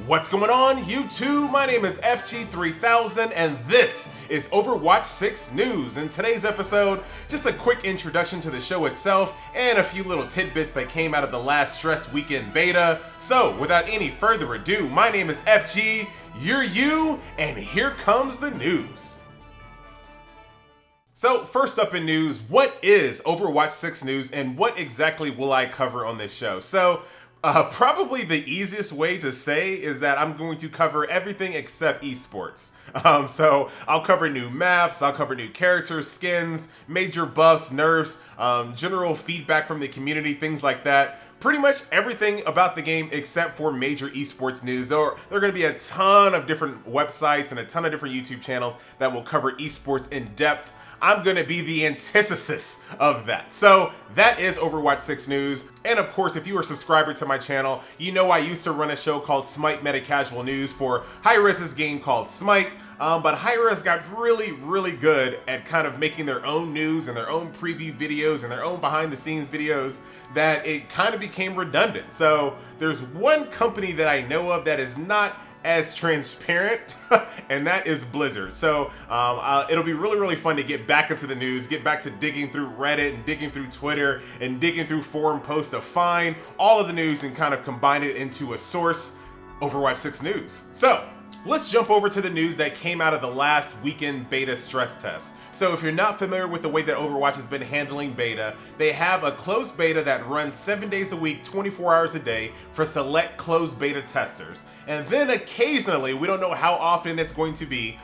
What's going on, YouTube? My name is FG3000 and this is Overwatch 6 News. In today's episode, just a quick introduction to the show itself and a few little tidbits that came out of the last Stress Weekend beta. So, without any further ado, my name is FG, you're you, and here comes the news. So first up in news, what is Overwatch 6 News and what exactly will I cover on this show? So probably the easiest way to say is that I'm going to cover everything except esports. So I'll cover new maps, I'll cover new characters, skins, major buffs, nerfs, general feedback from the community, things like that. Pretty much everything about the game except for major esports news. There are going to be a ton of different websites and a ton of different YouTube channels that will cover esports in depth. I'm going to be the antithesis of that. So that is Overwatch 6 News. And of course, if you are a subscriber to my channel, you know I used to run a show called Smite Meta Casual News for Hi-Rez's game called Smite. But Hi-Rez got really good at kind of making their own news and their own preview videos and their own behind the scenes videos that it kind of became redundant. So there's one company that I know of that is not as transparent, and that is Blizzard. So it'll be really fun to get back into the news, get back to digging through Reddit and digging through Twitter and digging through forum posts to find all of the news and kind of combine it into a source, Overwatch 6 News. So let's jump over to the news that came out of the last weekend beta stress test. So if you're not familiar with the way that Overwatch has been handling beta, they have a closed beta that runs 7 days a week, 24 hours a day for select closed beta testers. And then occasionally, we don't know how often it's going to be,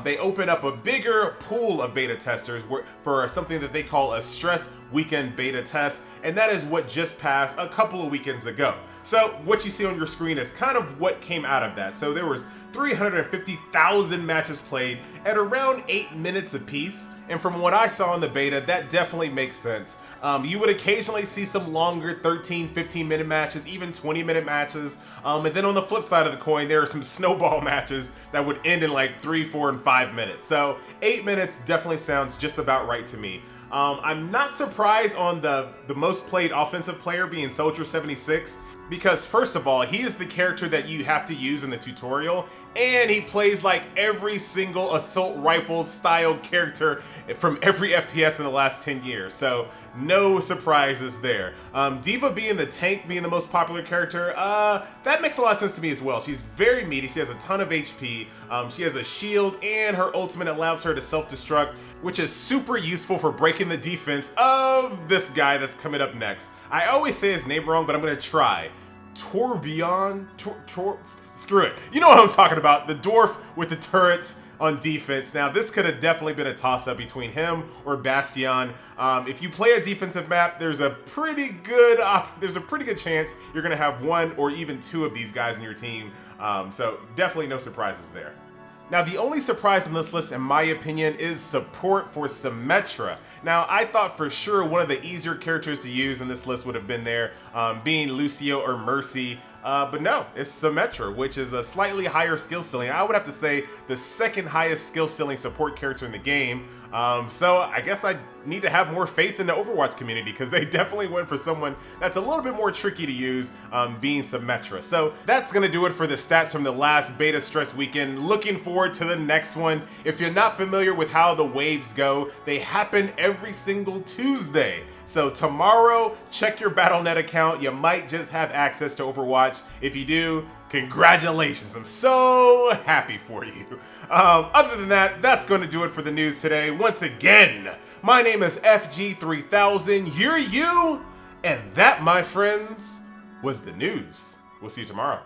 they open up a bigger pool of beta testers for something that they call a stress weekend beta test. And that is what just passed a couple of weekends ago. So what you see on your screen is kind of what came out of that. So there was 350,000 matches played at around 8 minutes apiece. And from what I saw in the beta, that definitely makes sense. You would occasionally see some longer 13, 15-minute matches, even 20-minute matches. And then on the flip side of the coin, there are some snowball matches that would end in like 3, 4, and 5 minutes. So 8 minutes definitely sounds just about right to me. I'm not surprised on the most played offensive player being Soldier 76. Because first of all, he is the character that you have to use in the tutorial, and he plays like every single assault rifle style character from every FPS in the last 10 years, so no surprises there. D.Va being the tank, being the most popular character, that makes a lot of sense to me as well. She's very meaty, she has a ton of HP, she has a shield, and her ultimate allows her to self-destruct, which is super useful for breaking the defense of this guy that's coming up next. I always say his name wrong, but I'm gonna try. Tourbillon? Screw it. You know what I'm talking about. The dwarf with the turrets on defense. Now, this could have definitely been a toss-up between him or Bastion. If you play a defensive map, there's a pretty good chance you're going to have one or even two of these guys in your team. So definitely no surprises there. Now, the only surprise on this list, in my opinion, is support for Symmetra. Now, I thought for sure one of the easier characters to use in this list would have been there, being Lucio or Mercy. But no, it's Symmetra, which is a slightly higher skill ceiling. I would have to say the second highest skill ceiling support character in the game. So I guess I need to have more faith in the Overwatch community because they definitely went for someone that's a little bit more tricky to use, being Symmetra. So that's going to do it for the stats from the last beta stress weekend. Looking forward to the next one. If you're not familiar with how the waves go, they happen every single Tuesday. So tomorrow, check your Battle.net account. You might just have access to Overwatch. If you do, congratulations. I'm so happy for you. Other than that, that's going to do it for the news today. Once again, my name is FG3000. You're you. And that, my friends, was the news. We'll see you tomorrow.